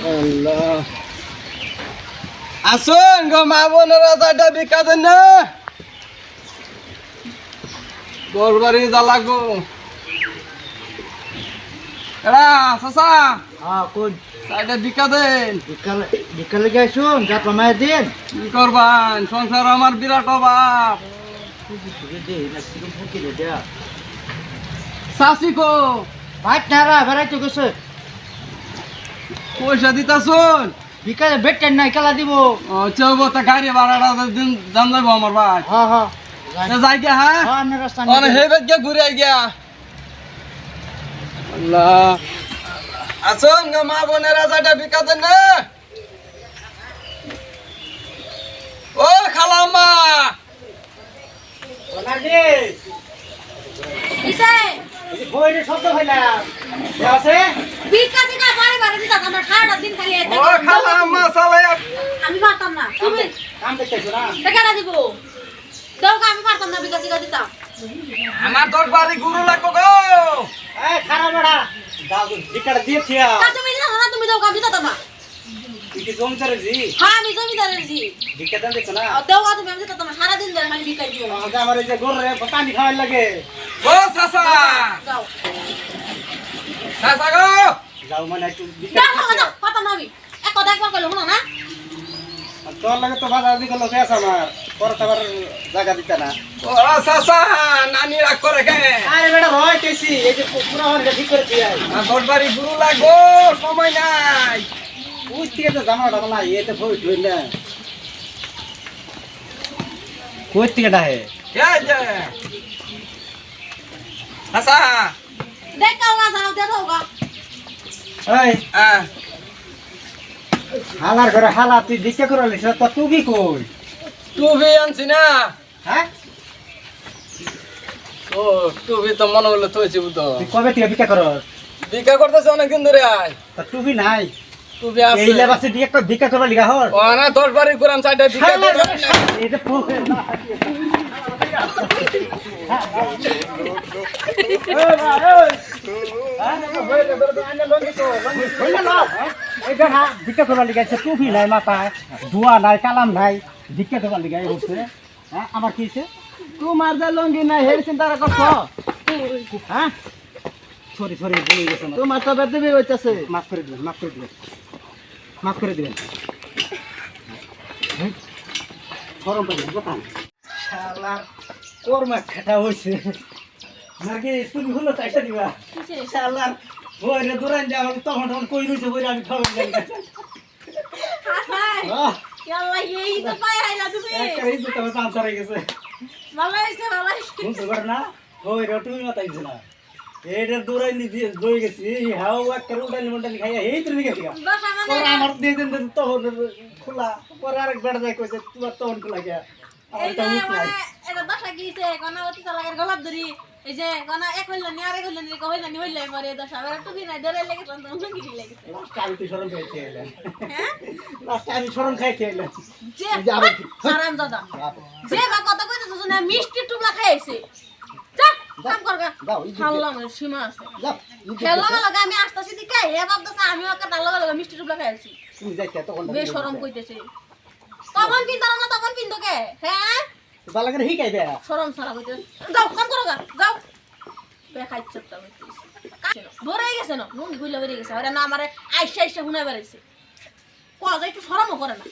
আল্লাহ আসুন গো মা বোনেরা চারটা ভিক্ষা দেন না গরবারি জ্বালা গো এরা চাচা কোন চারটা ভিক্ষা দেন বিকালে গেছুন যা কমায় দিন কি করবান সংসার আমার বিরাট অভাব চাষি কো ভাত নারা বেড়াইতে গেছে পয়সা দিতাছুন বিকালে বেটেন নাই কেলা দিব চলবো তা গাড়ি ভাড়াটা দিন জান যাবো আমার ভাই যাই গিয়া হ্যাঁ রাস্তা হেবেট গিয়া ঘুরে গিয়া আল্লাহ আসুন গো মা বোনেরা চারটা ভিক্ষা দেন না ও খালাম্মা শব্দ হইলাম আছে ও খালাম্মা চালাই আমি পারতাম না তুমি কাম দেখতেছো না টাকা দিব দাও আমি পারতাম না বিকাশ দিতাম আমার তোর বাড়ি গুরু লাগবো গো খারাপ বেড়া দাও বিকাটা দিয়ে থিয়া তুমি দিতা না তুমি দাও আমি দিতাম না তুই কি জমিদার জি হ্যাঁ আমি জমিদারের জি বিকা দেন দেখো না দাও তুমি আমি দিতাম না সারা দিন ধরে খালি বিকাশ দিও আমার এই যে গরুরে পানি খাওয়ার লাগে ও চাচা যাও চাচা গো যাও মানে একটু বিকা দাও পারতাম না আমি এক কথা একবার কইলো শোনো না তোর লাগে তো বাজার দিকে লোক আছে আমার পরে তো আবার জায়গা দিতে না ও চাচা নানি রাগ করে কে আরে বেটা রয়তেছি এই যে পুরো হরে ঠিক করে দিয়ে তোর বাড়ি গুরু লাগবো সময় নাই ওই থেকে তো জামাটা না এতে ভই ধই না কই থেকে ডাহে এই যে চাচা দেখাও না যাও দাও গা এই হ্যাঁ হালার ঘরে হালা তুই দিকে করে লিস তো তুই কই টুবি আনছি না হ্যাঁ ও টুবি তো মনে হলো থইছি বুঝতো তুই কবে থেকে বিকা কর ভিক্ষা করতেছে অনেকদিন ধরে আয় তা তুই নাই টুবি এই আছে লেবাসে দিয়ে একটা বিকা করবা লিগা হর ও না তোর বাড়ি কুরাম চারটা ভিক্ষা হালার দে ঘরে এই যে পোকে না ভিক্ষা করবার লিগাইছে টুপি নাই মাথায় ধোয়া নাই কালাম নাই ভিক্ষা করবার লিগাই বলছে হ্যাঁ আমার কি হয়েছে তোমার যে লঙ্গি নাই হের চিন্তা করছ হ্যাঁ সরি সরি বলে গেছে আমার। তোমার তো বেদবি হইতাছে মাফ করে দিবেন মাফ করে দিবেন মাফ করে দিবেন গরম পানি বোতাম শালা কর্মা খাটা হয়েছে নাকি তুমি হলো চাইটা দিবা শালা ওই রে দূরান যা আমাকে তখন তখন কই রইছে বলে আমি খাওয়া যাই হাসাই ইয়াল্লা এই তো পাই আইলা তুমি একটা ইজ্জত আমার পাঁচর হয়ে গেছে ভালো হইছে বুঝতে পার না ওই রে তুমি মাতাইছ না এইটা দূরাই নি দিয়ে দই গেছি হাও একটা উল্টালি মুল্টালি খাইয়া এই তুই গেছি দশা মানে পরে আমার দিয়ে দেন তখন খোলা পরে আরেক বেড়া যায় কইছে তোমার তখন খোলা গিয়া এই যে মানে এটা দশা গিয়েছে কোনা অতি চালাকের গলাপ ধরি এই যে কোনা এক হইল নি আরেক হইল নি কইল নি হইল মরে দশা বেলা টুকি নাই ধরে লেগে তখন তো কি লেগেছে লাস্ট আমি তো শরম খাইতে এলাম হ্যাঁ লাস্ট আমি শরম খাইতে এলাম যে আরাম দাদা যে বা কত কইতেছ না মিষ্টি টুকলা খাইছে যা কাম কর গা যাও খাল্লা মানে সীমা আছে যাও খেলা লাগা আমি আসতাছি দিকে হে ভাবতাছ আমি ওকে তার লাগা মিষ্টি টুকলা খাইছি তুমি যাইতে তখন বে শরম কইতেছে তখন পিন্দার না তখন পিন্দো কে হ্যাঁ বালা করে হিকাই দে শরম সারা কইতে যাও কাম করো গা যাও বে খাইছে তা কইতেছে ধরে গেছে না নুন গুইলা বেরিয়ে গেছে আরে না আমারে আইসা আইসা হুনা বেরাইছে কোয়া যাই একটু শরমও করে না